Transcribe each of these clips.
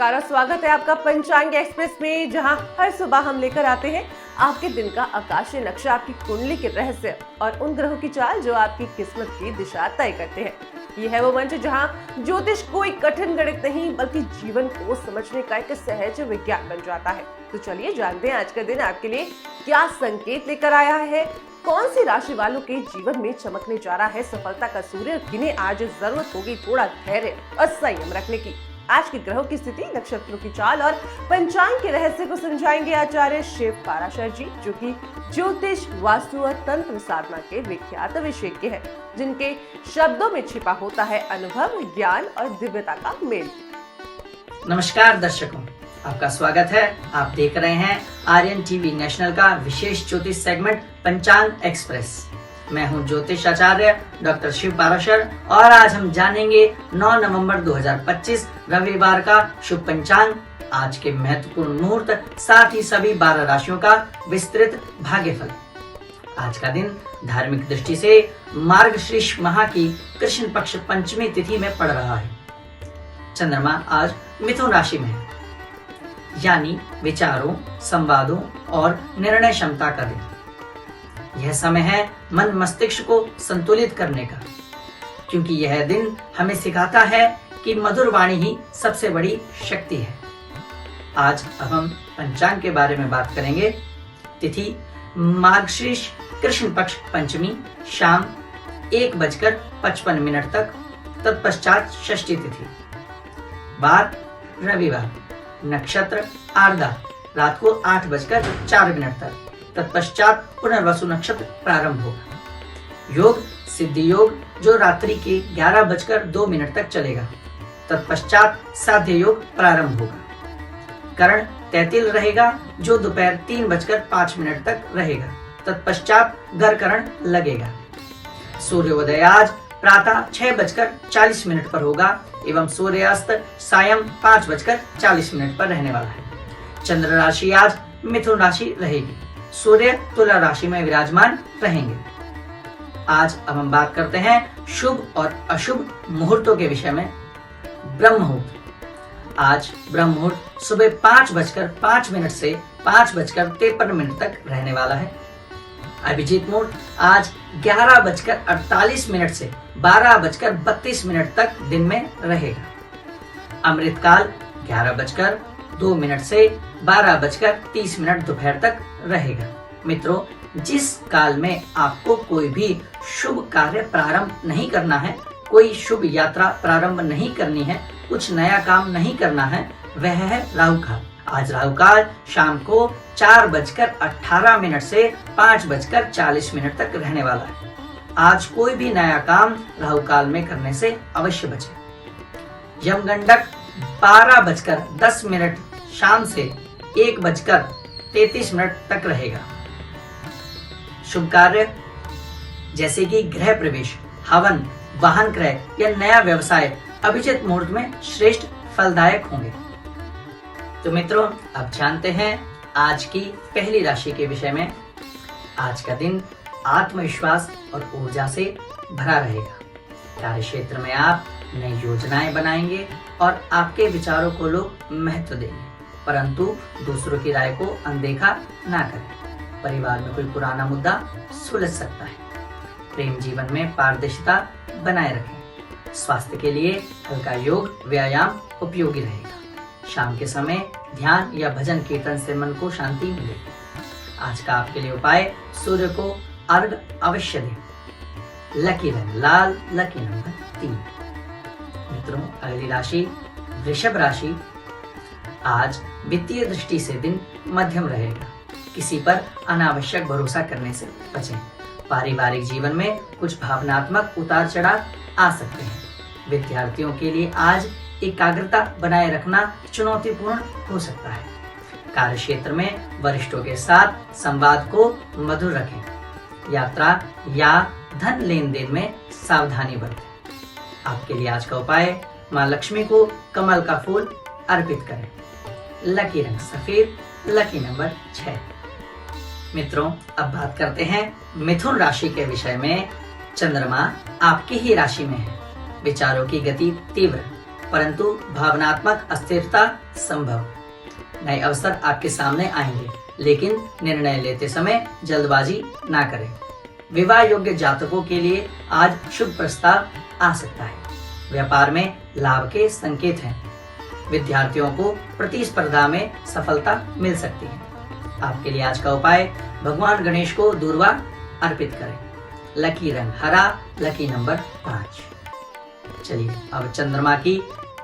नमस्कार और स्वागत है आपका पंचांग एक्सप्रेस में, जहां हर सुबह हम लेकर आते हैं आपके दिन का आकाशीय नक्शा, आपकी कुंडली के रहस्य और उन ग्रहों की चाल जो आपकी किस्मत की दिशा तय करते हैं। ये है वो मंच जहां ज्योतिष कोई कठिन गणित नहीं बल्कि जीवन को समझने का एक सहज विज्ञान बन जाता है। तो चलिए जानते हैं आज का दिन आपके लिए क्या संकेत लेकर आया है, कौन सी राशि वालों के जीवन में चमकने जा रहा है सफलता का सूर्य, किन्हें आज जरूरत होगी थोड़ा धैर्य और संयम रखने की। आज के ग्रहों की स्थिति, नक्षत्रों की चाल और पंचांग के रहस्य को समझाएंगे आचार्य शिव पाराशर जी, जो कि ज्योतिष, वास्तु और तंत्र साधना के विख्यात विशेषज्ञ हैं, जिनके शब्दों में छिपा होता है अनुभव, ज्ञान और दिव्यता का मेल। नमस्कार दर्शकों, आपका स्वागत है। आप देख रहे हैं आर्यन टीवी नेशनल का विशेष ज्योतिष सेगमेंट पंचांग एक्सप्रेस। मैं हूं ज्योतिष आचार्य डॉक्टर शिव पाराशर और आज हम जानेंगे 9 नवंबर 2025 रविवार का शुभ पंचांग, आज के महत्वपूर्ण मुहूर्त, साथ ही सभी 12 राशियों का विस्तृत भाग्यफल। आज का दिन धार्मिक दृष्टि से मार्गशीर्ष माह की कृष्ण पक्ष पंचमी तिथि में पड़ रहा है। चंद्रमा आज मिथुन राशि में है, यानी विचारों, संवादों और निर्णय क्षमता का दिन। यह समय है मन मस्तिष्क को संतुलित करने का, क्योंकि यह दिन हमें सिखाता है कि मधुर वाणी ही सबसे बड़ी शक्ति है। आज अब हम पंचांग के बारे में बात करेंगे। तिथि मार्गशीर्ष कृष्ण पक्ष पंचमी, शाम 1:55 तक, तत्पश्चात षष्ठी तिथि। वार रविवार, नक्षत्र आर्द्रा, रात को 8:04 तक, तत्पश्चात पुनर्वसु नक्षत्र प्रारंभ होगा। योग सिद्धि योग, जो रात्रि के 11:02 तक चलेगा, तत्पश्चात साध्य योग प्रारंभ होगा। करण तैतिल रहेगा, जो दोपहर 3:05 तक रहेगा, तत्पश्चात गरकरण लगेगा। सूर्योदय आज प्रातः 6:40 पर होगा एवं सूर्यास्त सायं 5:40 पर रहने वाला है। चंद्र राशि आज मिथुन राशि रहेगी, सूर्य तुला राशि में विराजमान रहेंगे। आज अब हम बात करते हैं शुभ और अशुभ मुहूर्तों के विषय में। ब्रह्म मुहूर्त आज ब्रह्म मुहूर्त सुबह 5:05 से 5:53 तक रहने वाला है। अभिजीत मुहूर्त आज 11:48 से 12:32 तक दिन में रहेगा। अमृत काल 11:02 से 12:30 दोपहर तक रहेगा। मित्रों, जिस काल में आपको कोई भी शुभ कार्य प्रारंभ नहीं करना है, कोई शुभ यात्रा प्रारंभ नहीं करनी है, कुछ नया काम नहीं करना है, वह है राहु काल। आज राहु काल शाम को 4:18 से 5:40 तक रहने वाला है। आज कोई भी नया काम राहु काल में करने से अवश्य बचे। यमगंडक 12:10 शाम से 1:33 तक रहेगा। शुभ कार्य जैसे कि गृह प्रवेश, हवन, वाहन क्रय या नया व्यवसाय अभिजीत मुहूर्त में श्रेष्ठ फलदायक होंगे। तो मित्रों, अब जानते हैं आज की पहली राशि के विषय में। आज का दिन आत्मविश्वास और ऊर्जा से भरा रहेगा। कार्य क्षेत्र में आप नई योजनाएं बनाएंगे और आपके विचारों को लोग महत्व देंगे, परंतु दूसरों की राय को अनदेखा ना करें। परिवार में कोई पुराना मुद्दा सुलझ सकता है। प्रेम जीवन में पारदर्शिता बनाए रखें। स्वास्थ्य के लिए हल्का योग व्यायाम उपयोगी रहेगा। शाम के समय ध्यान या भजन कीर्तन से मन को शांति मिलेगी। आज का आपके लिए उपाय, सूर्य को अर्घ अवश्य दें। लकी रंग लाल, लकी नंबर 3। मित्रों, अगली राशि वृषभ राशि। आज वित्तीय दृष्टि से दिन मध्यम रहेगा। किसी पर अनावश्यक भरोसा करने से बचें। पारिवारिक जीवन में कुछ भावनात्मक उतार चढ़ाव आ सकते हैं। विद्यार्थियों के लिए आज एकाग्रता बनाए रखना चुनौतीपूर्ण हो सकता है। कार्य क्षेत्र में वरिष्ठों के साथ संवाद को मधुर रखें। यात्रा या धन लेन देन में सावधानी बरतें। आपके लिए आज का उपाय, माँ लक्ष्मी को कमल का फूल अर्पित करें। लकी रंग सफेद, लकी नंबर 6। मित्रों, अब बात करते हैं मिथुन राशि के विषय में। चंद्रमा आपकी ही राशि में है। विचारों की गति तीव्र, परंतु भावनात्मक अस्थिरता संभव। नए अवसर आपके सामने आएंगे, लेकिन निर्णय लेते समय जल्दबाजी ना करें। विवाह योग्य जातकों के लिए आज शुभ प्रस्ताव आ सकता है। व्यापार में लाभ के संकेत हैं। विद्यार्थियों को प्रतिस्पर्धा में सफलता मिल सकती है। आपके लिए आज का उपाय, भगवान गणेश को दूर्वा अर्पित करें। लकी रंग हरा, लकी नंबर 5। चलिए अब चंद्रमा की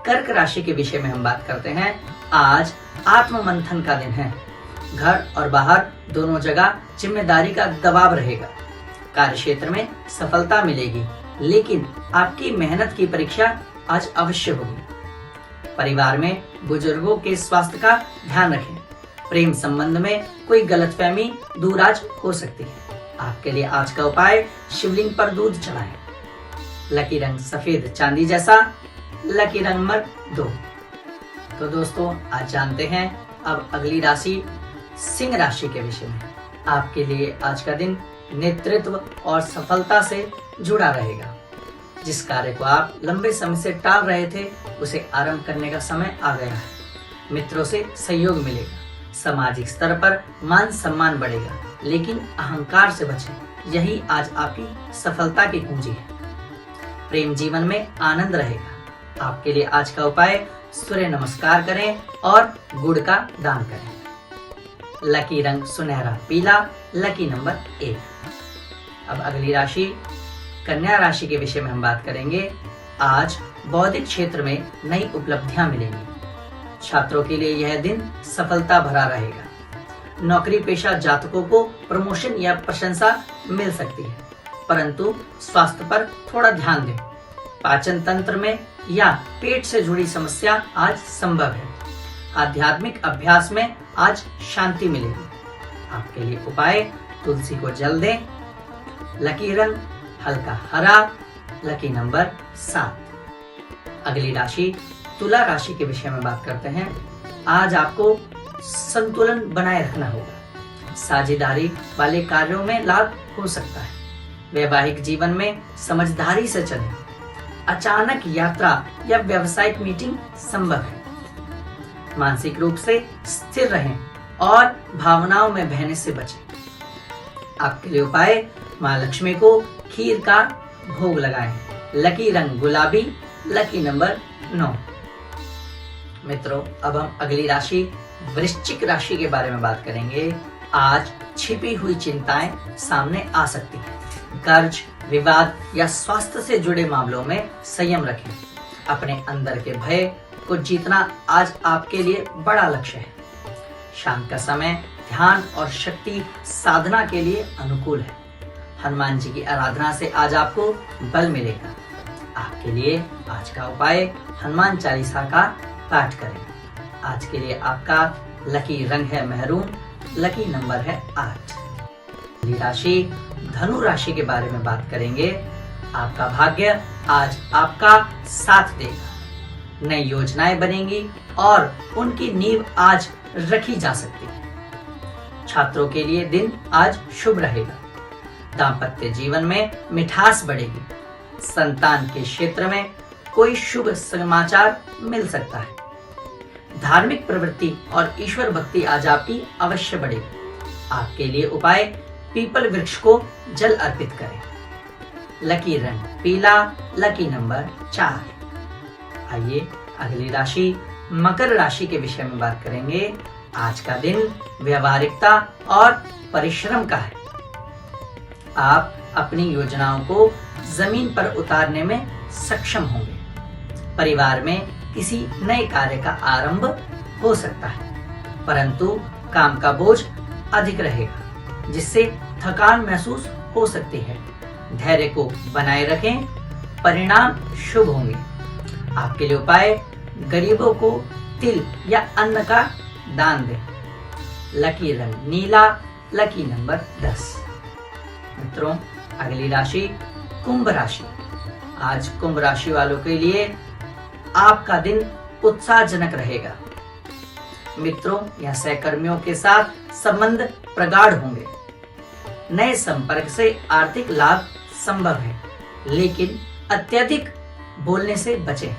कर्क राशि के विषय में हम बात करते हैं। आज आत्म मंथन का दिन है। घर और बाहर दोनों जगह जिम्मेदारी का दबाव रहेगा। कार्य क्षेत्र में सफलता मिलेगी, लेकिन आपकी मेहनत की परीक्षा आज अवश्य होगी। परिवार में बुजुर्गों के स्वास्थ्य का ध्यान रखें। प्रेम संबंध में कोई गलतफहमी दूर आज हो सकती है। आपके लिए आज का उपाय, शिवलिंग पर दूध चढ़ाएं। लकी रंग सफेद चांदी जैसा, लकी रंग नंबर 2। तो दोस्तों, आज जानते हैं अब अगली राशि सिंह राशि के विषय में। आपके लिए आज का दिन नेतृत्व और सफलता से जुड़ा रहेगा। जिस कार्य को आप लंबे समय से टाल रहे थे, उसे आरंभ करने का समय आ गया है। मित्रों से सहयोग मिलेगा। सामाजिक स्तर पर मान सम्मान बढ़ेगा, लेकिन अहंकार से बचें। यही आज आपकी सफलता की कुंजी है। प्रेम जीवन में आनंद रहेगा। आपके लिए आज का उपाय, सूर्य नमस्कार करें और गुड़ का दान करें। लकी रंग सुनहरा पीला, लकी नंबर 1। अब अगली राशि कन्या राशि के विषय में हम बात करेंगे। आज बौद्धिक क्षेत्र में नई उपलब्धियां मिलेंगी। छात्रों के लिए यह दिन सफलता भरा रहेगा। नौकरी पेशा जातकों को प्रमोशन या प्रशंसा मिल सकती है, परंतु स्वास्थ्य पर थोड़ा ध्यान दें। पाचन तंत्र में या पेट से जुड़ी समस्या आज संभव है। आध्यात्मिक अभ्यास में आज शांति मिलेगी। आपके लिए उपाय, तुलसी को जल दें। लकी रंग हल्का हरा, लकी नंबर 7। अगली राशि तुला राशि के विषय में बात करते हैं। आज आपको संतुलन बनाए रखना होगा। साझेदारी वाले कार्यों में लाभ हो सकता है। वैवाहिक जीवन में समझदारी से चलें। अचानक यात्रा या व्यावसायिक मीटिंग संभव है। मानसिक रूप से स्थिर रहें और भावनाओं में बहने से बचें। आपके लिए उपाय, मां लक्ष्मी को खीर का भोग लगाएं। लकी रंग गुलाबी, लकी नंबर 9। मित्रों, अब हम अगली राशि वृश्चिक राशि के बारे में बात करेंगे। आज छिपी हुई चिंताएं सामने आ सकती हैं। कर्ज, विवाद या स्वास्थ्य से जुड़े मामलों में संयम रखें। अपने अंदर के भय को जीतना आज आपके लिए बड़ा लक्ष्य है। शाम का समय ध्यान और शक्ति साधना के लिए अनुकूल है। हनुमान जी की आराधना से आज आपको बल मिलेगा। आपके लिए आज का उपाय, हनुमान चालीसा का पाठ करें। आज के लिए आपका लकी रंग है मेहरून, लकी नंबर है 8। अगली राशि धनु राशि के बारे में बात करेंगे। आपका भाग्य आज आपका साथ देगा। नई योजनाएं बनेंगी और उनकी नींव आज रखी जा सकती है। छात्रों के लिए दिन आज शुभ रहेगा। दाम्पत्य जीवन में मिठास बढ़ेगी। संतान के क्षेत्र में कोई शुभ समाचार मिल सकता है। धार्मिक प्रवृत्ति और ईश्वर भक्ति आज आपकी अवश्य बढ़ेगी। आपके लिए उपाय, पीपल वृक्ष को जल अर्पित करें। लकी रंग पीला, लकी नंबर 4। आइए अगली राशि मकर राशि के विषय में बात करेंगे। आज का दिन व्यवहारिकता और परिश्रम का है। आप अपनी योजनाओं को जमीन पर उतारने में सक्षम होंगे। परिवार में किसी नए कार्य का आरंभ हो सकता है, परंतु काम का बोझ अधिक रहेगा, जिससे थकान महसूस हो सकती है। धैर्य को बनाए रखें, परिणाम शुभ होंगे। आपके लिए उपाय, गरीबों को तिल या अन्न का दान दें। लकी रंग नीला, लकी नंबर 10। मित्रों, अगली राशि कुंभ राशि। आज कुंभ राशि वालों के लिए आपका दिन उत्साहजनक रहेगा। मित्रों या सहकर्मियों के साथ संबंध प्रगाढ़ होंगे। नए संपर्क से आर्थिक लाभ संभव है, लेकिन अत्यधिक बोलने से बचें।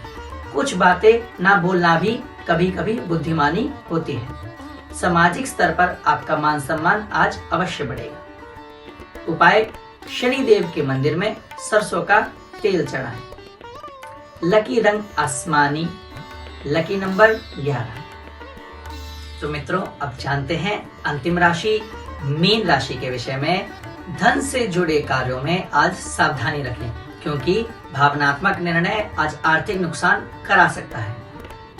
कुछ बातें ना बोलना भी कभी कभी बुद्धिमानी होती है। सामाजिक स्तर पर आपका मान सम्मान आज अवश्य बढ़ेगा। उपाय, शनि देव के मंदिर में सरसों का तेल चढ़ाएं। लकी रंग आसमानी, लकी नंबर 11। तो मित्रों, अब जानते हैं अंतिम राशि मीन राशि के विषय में। धन से जुड़े कार्यों में आज सावधानी रखें, क्योंकि भावनात्मक निर्णय आज आर्थिक नुकसान करा सकता है।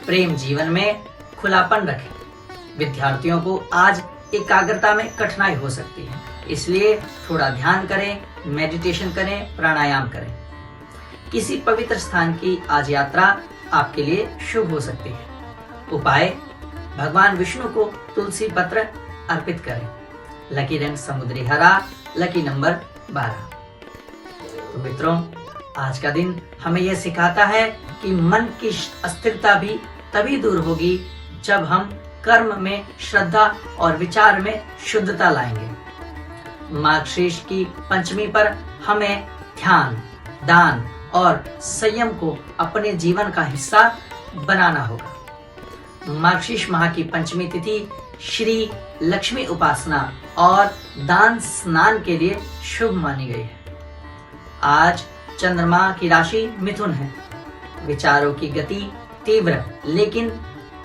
प्रेम जीवन में खुलापन रखें। विद्यार्थियों को आज एकाग्रता में कठिनाई हो सकती है, इसलिए थोड़ा ध्यान करें, मेडिटेशन करें, प्राणायाम करें। किसी पवित्र स्थान की आज यात्रा आपके लिए शुभ हो सकती है। उपाय, भगवान विष्णु को तुलसी पत्र अर्पित करें। लकी रंग समुद्री हरा, लकी नंबर 12। तो मित्रों, आज का दिन हमें यह सिखाता है कि मन की अस्थिरता भी तभी दूर होगी जब हम कर्म में श्रद्धा और विचार में शुद्धता लाएंगे। मार्गशीर्ष की पंचमी पर हमें ध्यान, दान और संयम को अपने जीवन का हिस्सा बनाना होगा। मार्गशीर्ष माह की पंचमी तिथि श्री लक्ष्मी उपासना और दान स्नान के लिए शुभ मानी गई है। आज चंद्रमा की राशि मिथुन है। विचारों की गति तीव्र लेकिन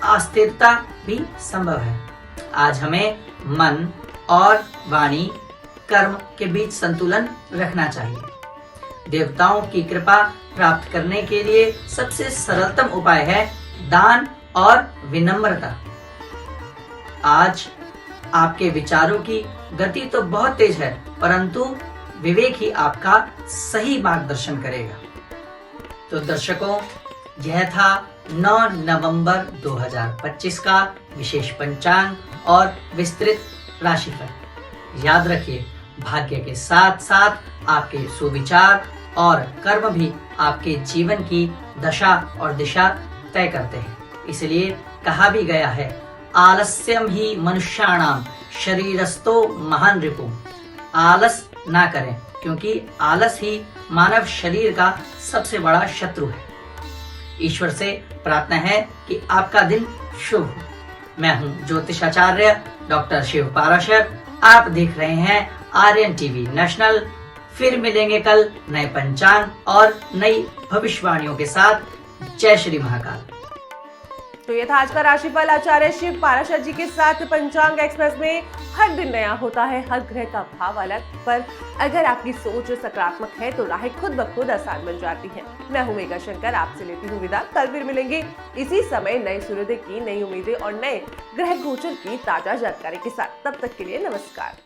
अस्थिरता भी संभव है। आज हमें मन और वाणी, कर्म के बीच संतुलन रखना चाहिए। देवताओं की कृपा प्राप्त करने के लिए सबसे सरलतम उपाय है दान और विनम्रता। आज आपके विचारों की गति तो बहुत तेज है, परंतु विवेक ही आपका सही मार्गदर्शन करेगा। तो दर्शकों, यह था 9 नवंबर 2025 का विशेष पंचांग और विस्तृत राशिफल। याद रखिए, भाग्य के साथ साथ आपके सुविचार और कर्म भी आपके जीवन की दशा और दिशा तय करते हैं। इसलिए कहा भी गया है, आलस्यम ही मनुष्याणाम शरीरस्थो महान रिपु। आलस ना करें, क्योंकि आलस ही मानव शरीर का सबसे बड़ा शत्रु है। ईश्वर से प्रार्थना है कि आपका दिन शुभ हो। मैं हूँ ज्योतिषाचार्य डॉक्टर शिव पाराशर। आप देख रहे हैं आर्यन टीवी नेशनल। फिर मिलेंगे कल नए पंचांग और नई भविष्यवाणियों के साथ। जय श्री महाकाल। तो ये था आज का राशिफल आचार्य शिव पाराशर जी के साथ। पंचांग एक्सप्रेस में हर दिन नया होता है, हर ग्रह का भाव अलग, पर अगर आपकी सोच सकारात्मक है तो राहें खुद ब खुद आसान बन जाती हैं। मैं हूं मेघा शंकर, आपसे लेती हूं विदा। कल फिर मिलेंगे इसी समय नए सूर्योदय की नई उम्मीदें और नए ग्रह गोचर की ताजा जानकारी के साथ। तब तक के लिए नमस्कार।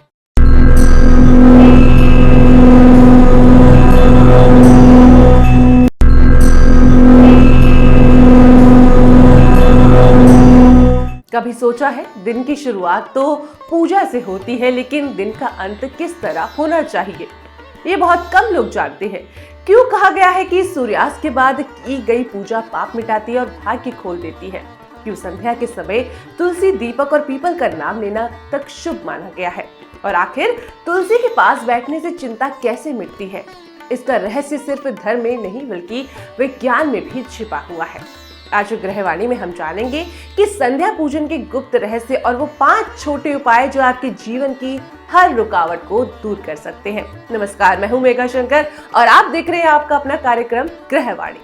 कभी सोचा है, दिन की शुरुआत तो पूजा से होती है, लेकिन दिन का अंत किस तरह होना चाहिए ये बहुत कम लोग जानते हैं। क्यों कहा गया है कि सूर्यास्त के बाद की गई पूजा पाप मिटाती है और भाग्य खोल देती है? क्यों संध्या के समय तुलसी, दीपक और पीपल का नाम लेना तक शुभ माना गया है? और आखिर तुलसी के पास बैठने से चिंता कैसे मिटती है? इसका रहस्य सिर्फ धर्म में नहीं बल्कि विज्ञान में भी छिपा हुआ है। आज ग्रहवाणी में हम जानेंगे कि संध्या पूजन के गुप्त रहस्य और वो 5 छोटे उपाय जो आपके जीवन की हर रुकावट को दूर कर सकते हैं। नमस्कार, मैं हूं मेघा शंकर और आप देख रहे हैं आपका अपना कार्यक्रम ग्रहवाणी।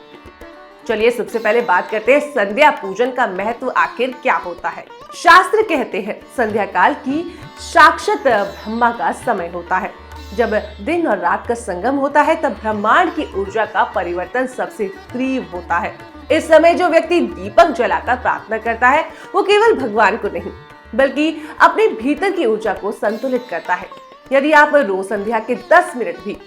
चलिए सबसे पहले बात करते हैं संध्या पूजन का महत्व आखिर क्या होता है। शास्त्र कहते हैं संध्या काल की साक्षात ब्रह्मा का समय होता है। जब दिन और रात का संगम होता है तब ब्रह्मांड की ऊर्जा का परिवर्तन सबसे तीव्र होता है। इस समय जो व्यक्ति दीपक जलाकर प्रार्थना करता है वो केवल भगवान को नहीं बल्कि अपने भीतर की ऊर्जा को संतुलित करता है। यदि आप रोज संध्या के 10 मिनट भी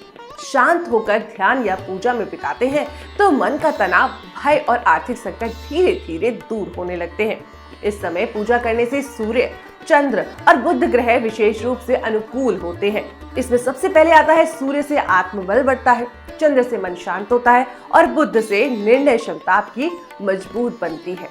शांत होकर ध्यान या पूजा में बिताते हैं तो मन का तनाव, भय और आर्थिक संकट धीरे धीरे दूर होने लगते हैं। इस समय पूजा करने से सूर्य, चंद्र और बुध ग्रह विशेष रूप से अनुकूल होते हैं। इसमें सबसे पहले आता है सूर्य से आत्मबल बढ़ता है, चंद्र से मन शांत होता है और बुध से निर्णय क्षमता आपकी मजबूत बनती है।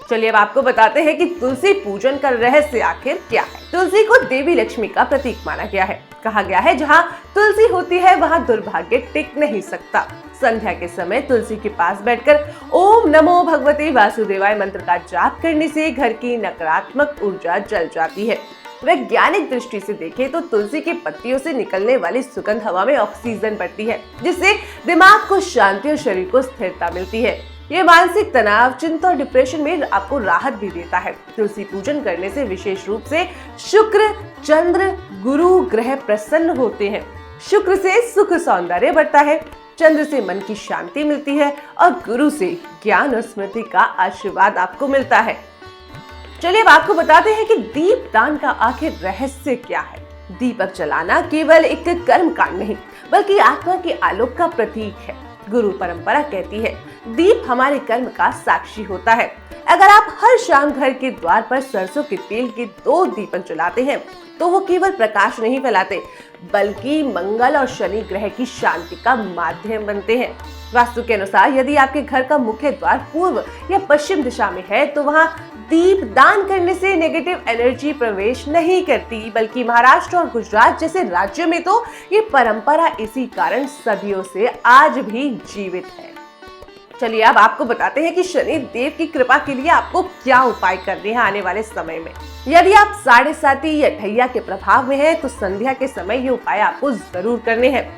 चलिए अब आपको बताते हैं कि तुलसी पूजन का रहस्य आखिर क्या है। तुलसी को देवी लक्ष्मी का प्रतीक माना गया है। कहा गया है जहाँ तुलसी होती है वहाँ दुर्भाग्य टिक नहीं सकता। संध्या के समय तुलसी के पास बैठकर ओम नमो भगवते वासुदेवाय मंत्र का जाप करने से घर की नकारात्मक ऊर्जा जल जाती है। वैज्ञानिक दृष्टि से देखें तो तुलसी के पत्तियों से निकलने वाली सुगंध हवा में ऑक्सीजन बढ़ती है, जिससे दिमाग को शांति और शरीर को स्थिरता मिलती है। ये मानसिक तनाव, चिंता और डिप्रेशन में आपको राहत भी देता है। तुलसी पूजन करने से विशेष रूप से शुक्र, चंद्र, गुरु ग्रह प्रसन्न होते हैं। शुक्र से सुख सौंदर्य बढ़ता है, चंद्र से मन की शांति मिलती है और गुरु से ज्ञान और स्मृति का आशीर्वाद आपको मिलता है। चलिए अब आपको बताते हैं कि दीपदान का आखिर रहस्य क्या है। दीपक जलाना केवल एक कर्म कांड नहीं बल्कि आत्मा के आलोक का प्रतीक है। गुरु परंपरा कहती है दीप हमारे कर्म का साक्षी होता है। अगर आप हर शाम घर के द्वार पर सरसों के तेल के 2 दीपक जलाते हैं तो वो केवल प्रकाश नहीं फैलाते बल्कि मंगल और शनि ग्रह की शांति का माध्यम बनते हैं। वास्तु के अनुसार यदि आपके घर का मुख्य द्वार पूर्व या पश्चिम दिशा में है तो वहाँ दीप दान करने से नेगेटिव एनर्जी प्रवेश नहीं करती, बल्कि महाराष्ट्र और गुजरात जैसे राज्यों में तो ये परंपरा इसी कारण सदियों से आज भी जीवित है। चलिए अब आपको बताते हैं कि शनि देव की कृपा के लिए आपको क्या उपाय करने हैं आने वाले समय में। यदि आप 7.5 या ठैया के प्रभाव में हैं तो संध्या के समय ये उपाय आपको जरूर करने हैं।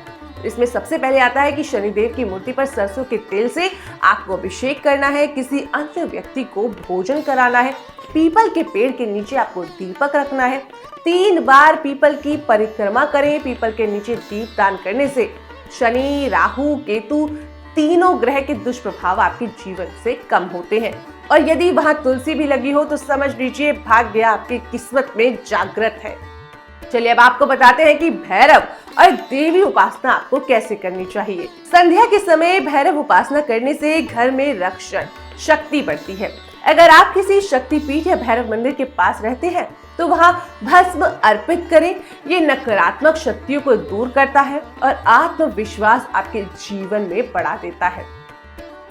इसमें सबसे पहले आता है कि शनिदेव की मूर्ति पर सरसों के तेल से आपको अभिषेक करना है, किसी अन्य व्यक्ति को भोजन कराना है, पीपल के पेड़ के नीचे आपको दीपक रखना है, 3 बार पीपल की परिक्रमा करें। पीपल के नीचे दीप दान करने से शनि, राहु, केतु तीनों ग्रह के दुष्प्रभाव आपके जीवन से कम होते हैं। और यदि वहां तुलसी भी लगी हो तो समझ लीजिए भाग्य आपकी किस्मत में जागृत है। चलिए अब आपको बताते हैं कि भैरव और देवी उपासना आपको कैसे करनी चाहिए। संध्या के समय भैरव उपासना करने से घर में रक्षण शक्ति बढ़ती है। अगर आप किसी शक्तिपीठ या भैरव मंदिर के पास रहते हैं तो वहां भस्म अर्पित करें। ये नकारात्मक शक्तियों को दूर करता है और आत्मविश्वास आपके जीवन में बढ़ा देता है।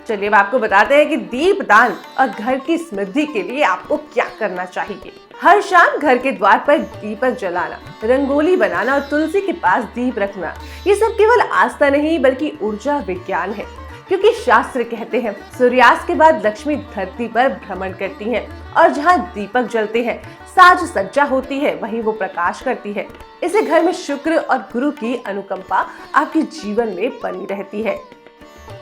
चलिए अब आपको बताते हैं कि दीप दान और घर की समृद्धि के लिए आपको क्या करना चाहिए। हर शाम घर के द्वार पर दीपक जलाना, रंगोली बनाना और तुलसी के पास दीप रखना, ये सब केवल आस्था नहीं बल्कि ऊर्जा विज्ञान है। क्योंकि शास्त्र कहते हैं सूर्यास्त के बाद लक्ष्मी धरती पर भ्रमण करती हैं और जहाँ दीपक जलते हैं, साज सज्जा होती है, वहीं वो प्रकाश करती है। इसे घर में शुक्र और गुरु की अनुकंपा आपके जीवन में बनी रहती है।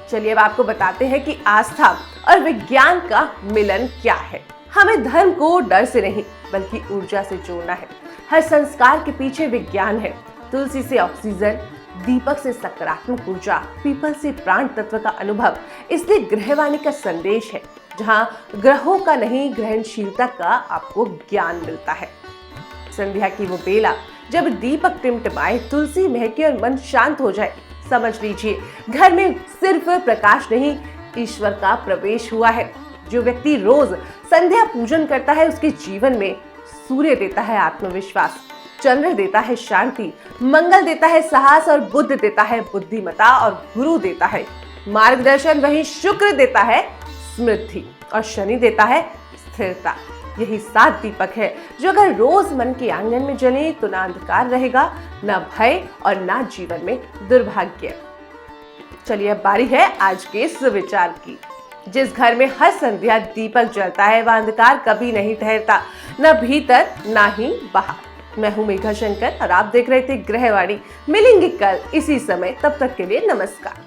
चलिए अब आपको बताते हैं कि आस्था और विज्ञान का मिलन क्या है। हमें धर्म को डर से नहीं बल्कि ऊर्जा से जोड़ना है। हर संस्कार के पीछे विज्ञान है। तुलसी से ऑक्सीजन, दीपक से सकारात्मक ऊर्जा, पीपल से प्राण तत्व का अनुभव। इसलिए ग्रहवाणी का संदेश है जहाँ ग्रहों का नहीं ग्रहणशीलता का आपको ज्ञान मिलता है। संध्या की वो बेला जब दीपक टिमटिमाए, तुलसी महके और मन शांत हो जाए, समझ लीजिए घर में सिर्फ प्रकाश नहीं ईश्वर का प्रवेश हुआ है। जो व्यक्ति रोज संध्या पूजन करता है उसके जीवन में सूर्य देता है आत्मविश्वास, चंद्र देता है शांति, मंगल देता है साहस और बुध देता है बुद्धिमता और गुरु देता है मार्गदर्शन, वहीं शुक्र देता है समृद्धि और शनि देता है स्थिरता। यही 7 दीपक है जो अगर रोज मन के आंगन में जले तो ना अंधकार रहेगा, ना भय और ना जीवन में दुर्भाग्य। चलिए अब बारी है आज के सुविचार की। जिस घर में हर संध्या दीपक जलता है वह अंधकार कभी नहीं ठहरता, न भीतर ना ही बाहर। मैं हूँ मेघा शंकर और आप देख रहे थे ग्रहवाणी। मिलेंगे कल इसी समय, तब तक के लिए नमस्कार।